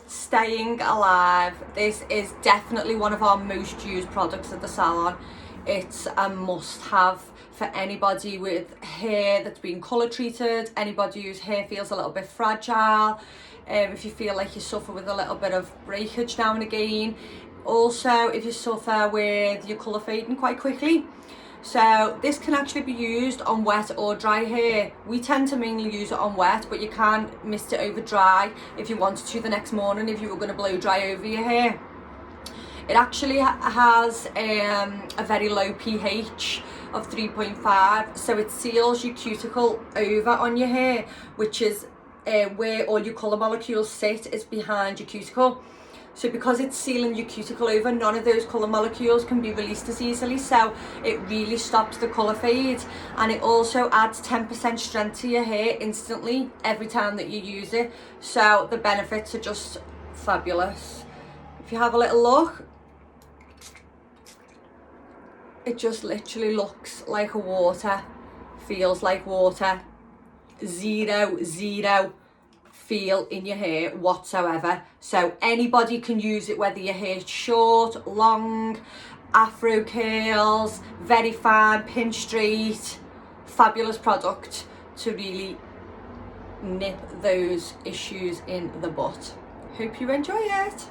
staying alive. This is definitely one of our most used products at the salon. It's a must-have for anybody with hair that's been colour treated, anybody whose hair feels a little bit fragile, if you feel like you suffer with a little bit of breakage now and again. Also, if you suffer with your colour fading quite quickly. So this can actually be used on wet or dry hair. We tend to mainly use it on wet, but you can mist it over dry if you wanted to the next morning, if you were going to blow dry over your hair. It actually has a very low pH of 3.5, so it seals your cuticle over on your hair, which is where all your colour molecules sit, is behind your cuticle. So because it's sealing your cuticle over, none of those colour molecules can be released as easily, so it really stops the colour fade. And it also adds 10% strength to your hair instantly every time that you use it. So the benefits are just fabulous. If you have a little look, it just literally looks like a water, feels like water. Zero feel in your hair whatsoever. So anybody can use it, whether your hair's short, long, afro curls, very fine, pin straight. Fabulous product to really nip those issues in the butt. Hope you enjoy it.